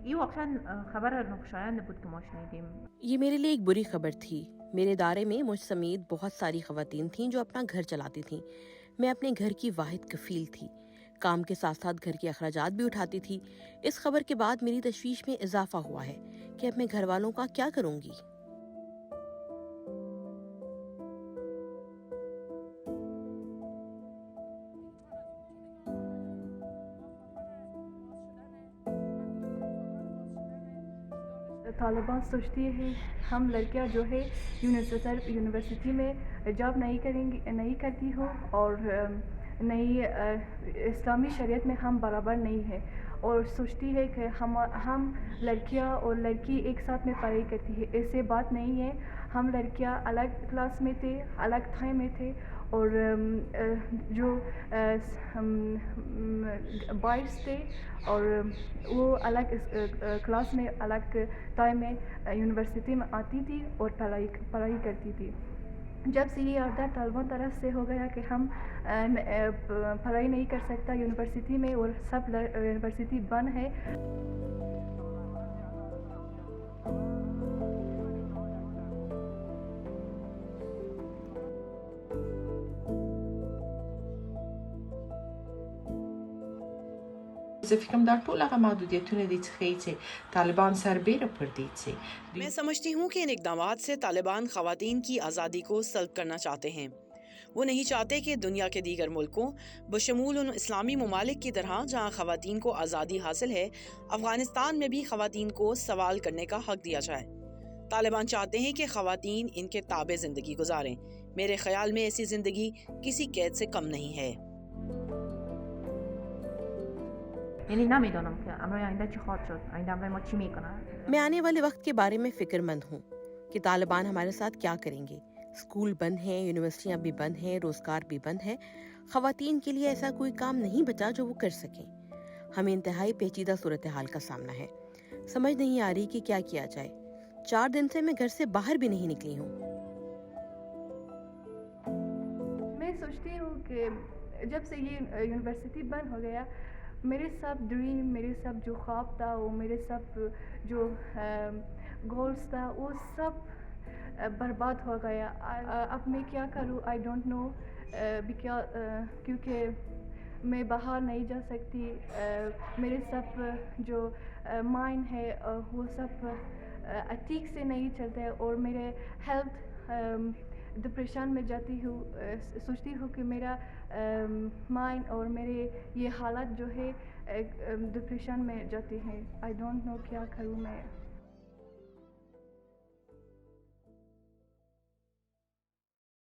N واقعا خبر ناخوشایند بود که ما شنیدیم. یہ میرے لیے ایک بری خبر تھی۔ میرے ادارے میں مجھ سمیت بہت ساری خواتین تھیں جو اپنا گھر چلاتی تھیں۔ میں اپنے گھر کی واحد کفیل تھی، کام کے ساتھ ساتھ گھر کے اخراجات بھی اٹھاتی تھی۔ اس خبر کے بعد میری تشویش میں اضافہ ہوا ہے کہ اب میں گھر والوں کا کیا کروں گی۔ طالبان سوچتی ہے ہم لڑکیاں جو ہے یونیورسٹی میں جاب نہیں کرتی ہو، اور نہیں اسلامی شریعت میں ہم برابر نہیں ہیں، اور سوچتی ہے کہ ہم لڑکیاں اور لڑکی ایک ساتھ میں پڑھائی کرتی ہے۔ ایسے بات نہیں ہے، ہم لڑکیاں الگ کلاس میں تھے، الگ تھے میں تھے، اور جو بوائز تھے اور وہ الگ کلاس میں الگ ٹائم میں یونیورسٹی میں آتی تھی اور پڑھائی کرتی تھی۔ جب سے یہ آرڈر طالبان طرف سے ہو گیا کہ ہم پڑھائی نہیں کر سکتا یونیورسٹی میں اور سب یونیورسٹی بند ہے۔ زه فکر کوم دا ټول هغه محدودیتونه دي چې طالبان سربیره پر دي چې میں سمجھتی ہوں کہ ان اقدامات سے طالبان خواتین کی آزادی کو سلب کرنا چاہتے ہیں۔ وہ نہیں چاہتے کہ دنیا کے دیگر ملکوں بشمول ان اسلامی ممالک کی طرح جہاں خواتین کو آزادی حاصل ہے، افغانستان میں بھی خواتین کو سوال کرنے کا حق دیا جائے۔ طالبان چاہتے ہیں کہ خواتین ان کے تابع زندگی گزاریں۔ میرے خیال میں ایسی زندگی کسی قید سے کم نہیں ہے۔ یعنی نمیدانم که امر آینده چی خواهد شد، آینده امر ما چی میکنن. میں آنے والے وقت کے بارے میں فکر مند ہوں کہ طالبان ہمارے ساتھ کیا کریں گے۔ اسکول بند ہیں، یونیورسٹیاں بھی بند ہیں، روزگار بھی بند ہے۔ خواتین کے لیے ایسا کوئی کام نہیں بچا جو وہ کر سکیں۔ ہمیں انتہائی پیچیدہ صورتحال کا سامنا ہے۔ سمجھ نہیں آ رہی کہ کیا کیا جائے۔ 4 دن سے میں گھر سے باہر بھی نہیں نکلی ہوں۔ میں سوچتی ہوں کہ جب سے یہ یونیورسٹی بند ہو گیا، میرے سب ڈریم، میرے سب جو خواب تھا، وہ میرے سب جو گولز تھا، وہ سب برباد ہو گیا۔ اب میں کیا کروں، آئی ڈونٹ نو، کیونکہ میں باہر نہیں جا سکتی۔ میرے سب جو مائنڈ ہے وہ سب ٹھیک سے نہیں چلتے، اور میرے ہیلتھ ڈپریشن میں جاتی ہوں۔ سوچتی ہوں کہ میرا مائنڈ اور میرے یہ حالت جو ہے ڈپریشن میں جاتی ہے۔ آئی ڈونٹ نو کیا کروں میں۔